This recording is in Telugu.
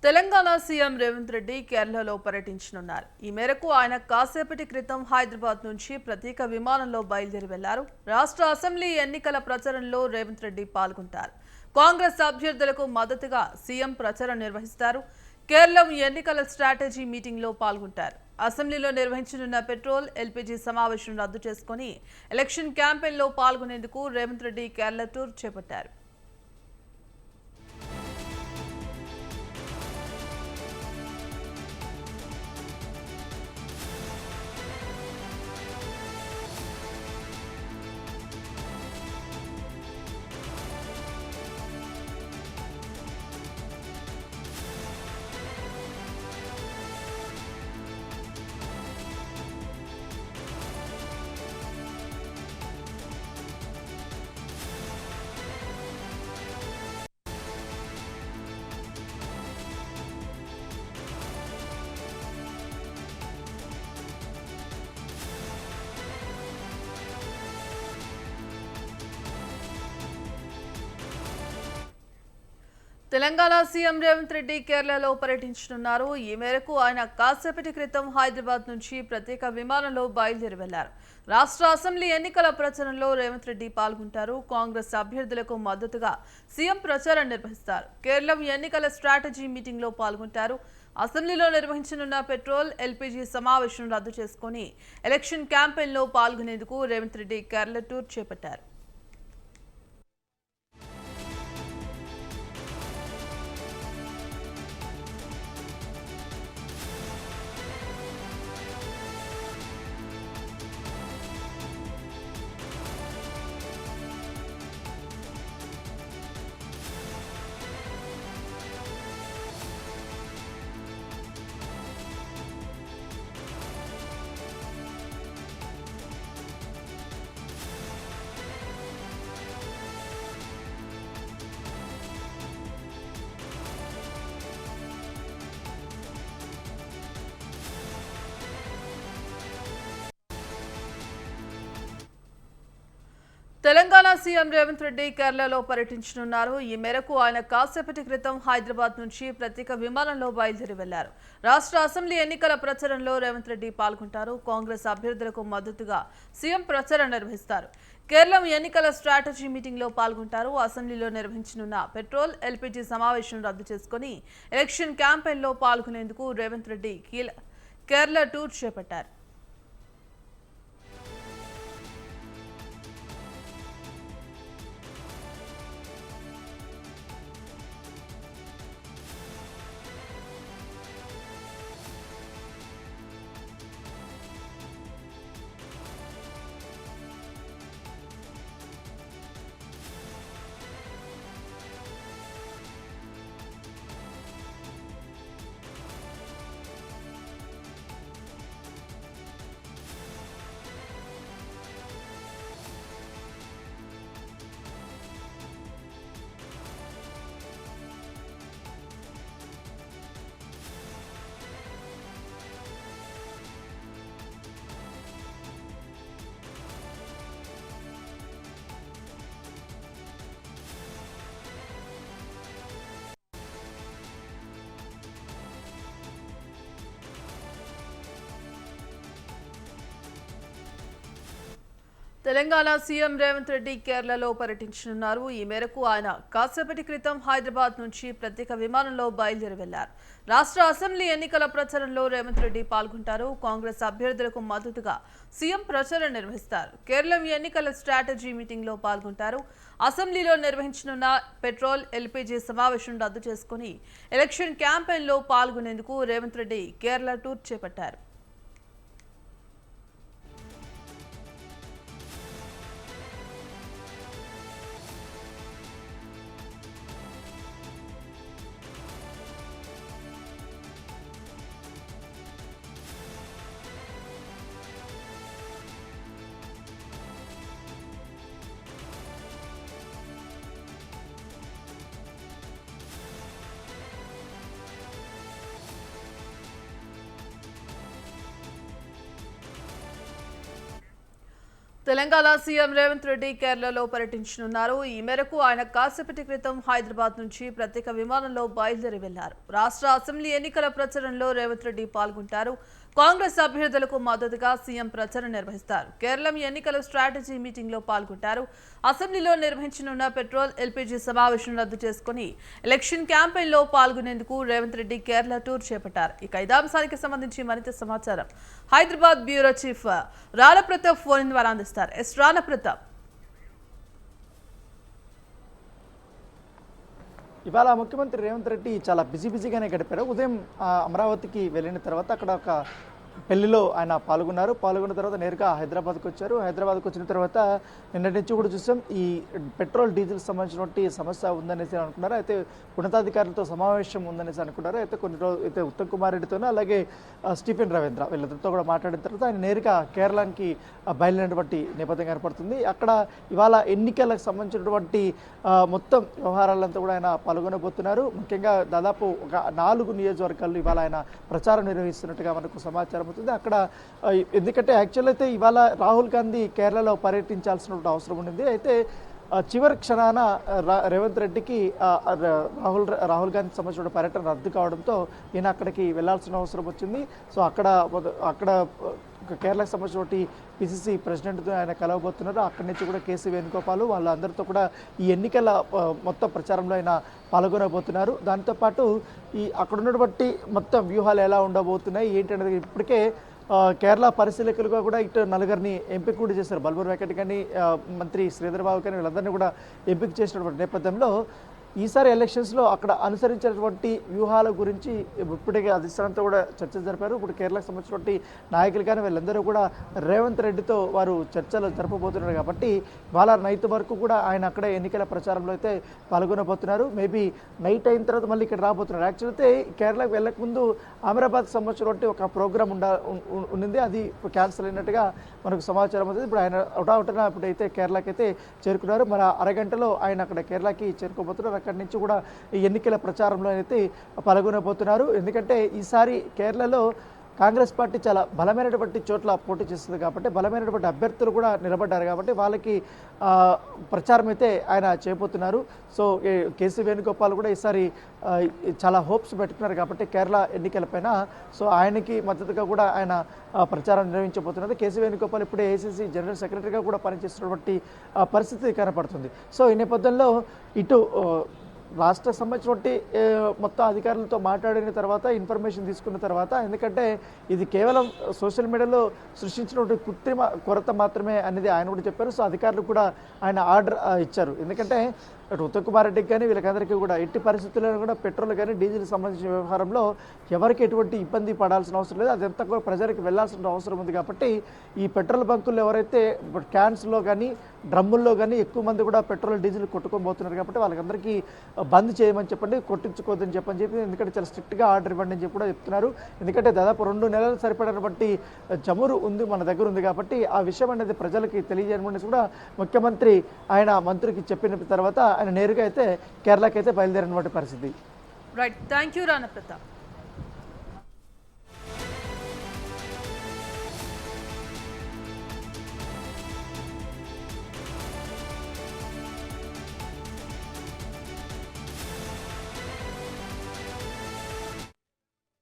తెలంగాణ సీఎం రేవంత్ రెడ్డి కేరళలో పర్యటించనున్నారు. ఈ మేరకు ఆయన కాసేపటి క్రితం హైదరాబాద్ నుంచి ప్రత్యేక విమానంలో బయలుదేరి వెళ్లారు. రాష్ట్ర అసెంబ్లీ ఎన్నికల ప్రచారంలో రేవంత్ రెడ్డి పాల్గొంటారు. కాంగ్రెస్ అభ్యర్థులకు మద్దతుగా సీఎం ప్రచారం నిర్వహిస్తారు. కేరళం ఎన్నికల స్ట్రాటజీ మీటింగ్లో పాల్గొంటారు. అసెంబ్లీలో నిర్వహించనున్న పెట్రోల్, ఎల్పీజీ సమావేశం రద్దు చేసుకుని ఎలక్షన్ క్యాంపెయిన్లో పాల్గొనేందుకు రేవంత్ రెడ్డి కేరళ టూర్ చేపట్టారు. తెలంగాణ సీఎం రేవంత్ రెడ్డి కేరళలో పర్యటించనున్నారు. ఈ మేరకు ఆయన కాసేపటి క్రితం హైదరాబాద్ నుంచి ప్రత్యేక విమానంలో బయలుదేరి వెళ్లారు. రాష్ట్ర అసెంబ్లీ ఎన్నికల ప్రచారంలో రేవంత్ రెడ్డి పాల్గొంటారు. కాంగ్రెస్ అభ్యర్థులకు మద్దతుగా సీఎం ప్రచారం నిర్వహిస్తారు. కేరళం ఎన్నికల స్ట్రాటజీ మీటింగ్లో పాల్గొంటారు. అసెంబ్లీలో నిర్వహించనున్న పెట్రోల్, ఎల్పీజీ సమావేశం రద్దు చేసుకుని ఎలక్షన్ క్యాంపెయిన్లో పాల్గొనేందుకు రేవంత్ రెడ్డి కేరళ టూర్ చేపట్టారు. తెలంగాణ సీఎం రేవంత్ రెడ్డి కేరళలో పర్యటించనున్నారు. ఈ మేరకు ఆయన కాసేపటి క్రితం హైదరాబాద్ నుంచి ప్రత్యేక విమానంలో బయలుదేరి వెళ్లారు. రాష్ట్ర అసెంబ్లీ ఎన్నికల ప్రచారంలో రేవంత్ రెడ్డి పాల్గొంటారు. కాంగ్రెస్ అభ్యర్థులకు మద్దతుగా సీఎం ప్రచారం నిర్వహిస్తారు. కేరళం ఎన్నికల స్ట్రాటజీ మీటింగ్లో పాల్గొంటారు. అసెంబ్లీలో నిర్వహించనున్న పెట్రోల్, ఎల్పీజీ సమావేశం రద్దు చేసుకుని ఎలక్షన్ క్యాంపెయిన్లో పాల్గొనేందుకు రేవంత్ రెడ్డి కేరళ టూర్ చేపట్టారు. తెలంగాణ సీఎం రేవంత్ రెడ్డి కేరళలో పర్యటించనున్నారు. ఈ మేరకు ఆయన కాసేపటి క్రితం హైదరాబాద్ నుంచి ప్రత్యేక విమానంలో బయలుదేరి వెళ్లారు. రాష్ట్ర అసెంబ్లీ ఎన్నికల ప్రచారంలో రేవంత్ రెడ్డి పాల్గొంటారు. కాంగ్రెస్ అభ్యర్థులకు మద్దతుగా సీఎం ప్రచారం నిర్వహిస్తారు. కేరళం ఎన్నికల స్ట్రాటజీ మీటింగ్లో పాల్గొంటారు. అసెంబ్లీలో నిర్వహించనున్న పెట్రోల్, ఎల్పీజీ సమావేశం రద్దు చేసుకుని ఎలక్షన్ క్యాంపెయిన్లో పాల్గొనేందుకు రేవంత్ రెడ్డి కేరళ టూర్ చేపట్టారు. తెలంగాణ సీఎం రేవంత్ రెడ్డి కేరళలో పర్యటించనున్నారు. ఈ మేరకు ఆయన కాసేపటి క్రితం హైదరాబాద్ నుంచి ప్రత్యేక విమానంలో బయలుదేరి వెళ్లారు. రాష్ట్ర అసెంబ్లీ ఎన్నికల ప్రచారంలో రేవంత్ రెడ్డి పాల్గొంటారు. కాంగ్రెస్ అభ్యర్థులకు మద్దతుగా సీఎం ప్రచారం నిర్వహిస్తారు. కేరళం ఎన్నికల స్ట్రాటజీ మీటింగ్ లో పాల్గొంటారు. అసెంబ్లీలో నిర్వహించనున్న పెట్రోల్, ఎల్పీజీ సమావేశం రద్దు చేసుకుని ఎలక్షన్ క్యాంపెయిన్ లో పాల్గొనేందుకు రేవంత్ రెడ్డి కేరళ టూర్ చేపట్టారు. ఇక ఇదే అంశానికి సంబంధించి మరింత సమాచారం Hyderabad bureau chief Rana Pratap phone ద్వారా అందిస్తారు. ఎస్ రాణా ప్రతాప్, ఇవాళ ముఖ్యమంత్రి రేవంత్ రెడ్డి చాలా బిజీగానే గడిపారు. ఉదయం అమరావతికి వెళ్ళిన తర్వాత అక్కడ ఒక పెళ్లిలో ఆయన పాల్గొన్న తర్వాత నేరుగా హైదరాబాద్కి వచ్చారు. హైదరాబాద్కి వచ్చిన తర్వాత నిన్నటి నుంచి కూడా చూసాం ఈ పెట్రోల్ డీజిల్ సంబంధించినటువంటి సమస్య ఉందనేసి అనుకున్నారు. అయితే ఉన్నతాధికారులతో సమావేశం ఉందనేసి అనుకున్నారు. అయితే కొన్ని రోజులు అయితే ఉత్తమ్ కుమార్ రెడ్డితోనూ అలాగే స్టీఫెన్ రవీంద్ర వీళ్ళతో కూడా మాట్లాడిన తర్వాత ఆయన నేరుగా కేరళకి బయలుదేరినటువంటి నేపథ్యం కనపడుతుంది. అక్కడ ఇవాళ ఎన్నికలకు సంబంధించినటువంటి మొత్తం వ్యవహారాలంతా కూడా ఆయన పాల్గొనబోతున్నారు. ముఖ్యంగా దాదాపు ఒక 4 నియోజకవర్గాల్లో ఇవాళ ఆయన ప్రచారం నిర్వహిస్తున్నట్టుగా మనకు సమాచారం అవుతుంది. అక్కడ ఎందుకంటే యాక్చువల్ అయితే ఇవాళ రాహుల్ గాంధీ కేరళలో పర్యటించాల్సినటువంటి అవసరం ఉండింది. అయితే చివరి క్షణాన రేవంత్ రెడ్డికి రాహుల్ గాంధీ సంబంధించిన పర్యటన రద్దు కావడంతో ఈయన అక్కడికి వెళ్లాల్సిన అవసరం వచ్చింది. సో అక్కడ కేరళకు సంబంధించిన పిసిసి ప్రెసిడెంట్తో ఆయన కలవబోతున్నారు. అక్కడి నుంచి కూడా కేసీ వేణుగోపాల్ వాళ్ళందరితో కూడా ఈ ఎన్నికల మొత్తం ప్రచారంలో ఆయన పాల్గొనబోతున్నారు. దాంతోపాటు అక్కడ ఉన్నటువంటి మొత్తం వ్యూహాలు ఎలా ఉండబోతున్నాయి ఏంటనేది ఇప్పటికే కేరళ పరిశీలకులుగా కూడా ఇటు 4 ఎంపిక కూడా చేశారు. బల్బూర్ వెంకట్ కానీ మంత్రి శ్రీధర్ బాబు కానీ వీళ్ళందరినీ కూడా ఎంపిక చేసినటువంటి నేపథ్యంలో ఈసారి ఎలక్షన్స్లో అక్కడ అనుసరించినటువంటి వ్యూహాల గురించి ఇప్పటికే అధిష్టానంతో కూడా చర్చ జరిపారు. ఇప్పుడు కేరళకు సంబంధించినటువంటి నాయకులు కానీ వీళ్ళందరూ కూడా రేవంత్ రెడ్డితో వారు చర్చలు జరపబోతున్నారు. కాబట్టి వాళ్ళ నైట్ వరకు కూడా ఆయన అక్కడే ఎన్నికల ప్రచారంలో అయితే పాల్గొనబోతున్నారు. మేబీ నైట్ అయిన తర్వాత మళ్ళీ ఇక్కడ రాబోతున్నారు. యాక్చువల్ అయితే కేరళకు వెళ్ళకముందు అమరాబాద్కి సంబంధించినటువంటి ఒక ప్రోగ్రామ్ ఉండింది. అది క్యాన్సిల్ అయినట్టుగా మనకు సమాచారం అవుతుంది. ఇప్పుడు ఆయన ఒకటా ఇప్పుడైతే కేరళకి అయితే చేరుకున్నారు. మన అరగంటలో ఆయన అక్కడ కేరళకి చేరుకోబోతున్నారు. అక్కడి నుంచి కూడా ఈ ఎన్నికల ప్రచారంలో అయితే పాల్గొనబోతున్నారు. ఎందుకంటే ఈసారి కేరళలో కాంగ్రెస్ పార్టీ చాలా బలమైనటువంటి చోట్ల పోటీ చేస్తుంది కాబట్టి బలమైనటువంటి అభ్యర్థులు కూడా నిలబడ్డారు కాబట్టి వాళ్ళకి ప్రచారం అయితే ఆయన చేయబోతున్నారు. సో కేసీ వేణుగోపాల్ కూడా ఈసారి చాలా హోప్స్ పెట్టుకున్నారు కాబట్టి కేరళ ఎన్నికలపైన సో ఆయనకి మద్దతుగా కూడా ఆయన ప్రచారం నిర్వహించబోతున్నారు. కేసీ వేణుగోపాల్ ఇప్పుడే ఏఐసీసీ జనరల్ సెక్రటరీగా కూడా పనిచేస్తున్నటువంటి పరిస్థితి కనపడుతుంది. సో ఈ నేపథ్యంలో ఇటు రాష్ట్ర సంబంధించినటువంటి మొత్తం అధికారులతో మాట్లాడిన తర్వాత ఇన్ఫర్మేషన్ తీసుకున్న తర్వాత ఎందుకంటే ఇది కేవలం సోషల్ మీడియాలో సృష్టించినటువంటి కృత్రిమ కొరత మాత్రమే అనేది ఆయన కూడా చెప్పారు. సో అధికారులు కూడా ఆయన ఆర్డర్ ఇచ్చారు. ఎందుకంటే ఉత్తమ్ కుమార్ రెడ్డికి కానీ వీళ్ళకందరికీ కూడా ఎట్టి పరిస్థితుల్లో కూడా పెట్రోల్ కానీ డీజిల్ సంబంధించిన వ్యవహారంలో ఎవరికి ఎటువంటి ఇబ్బంది పడాల్సిన అవసరం లేదు. అదంతా కూడా ప్రజలకు వెళ్లాల్సిన అవసరం ఉంది. కాబట్టి ఈ పెట్రోల్ బంకుల్లో ఎవరైతే క్యాన్స్లో కానీ డ్రమ్ముల్లో కానీ ఎక్కువ మంది కూడా పెట్రోల్ డీజిల్ కొట్టుకోబోతున్నారు కాబట్టి వాళ్ళకందరికీ బంద్ చేయమని చెప్పండి, కొట్టించుకోవద్దని చెప్పి ఎందుకంటే చాలా స్ట్రిక్ట్గా ఆర్డర్ ఇవ్వండి అని చెప్పి కూడా చెప్తున్నారు. ఎందుకంటే దాదాపు 2 నెలలు సరిపడినటువంటి చమురు ఉంది మన దగ్గర ఉంది కాబట్టి ఆ విషయం అనేది ప్రజలకి తెలియజేయమని కూడా ముఖ్యమంత్రి ఆయన మంత్రికి చెప్పిన తర్వాత ఆయన నేరుగా అయితే కేరళకి అయితే బయలుదేరినటువంటి పరిస్థితి. Right, thank you Rana Pratap.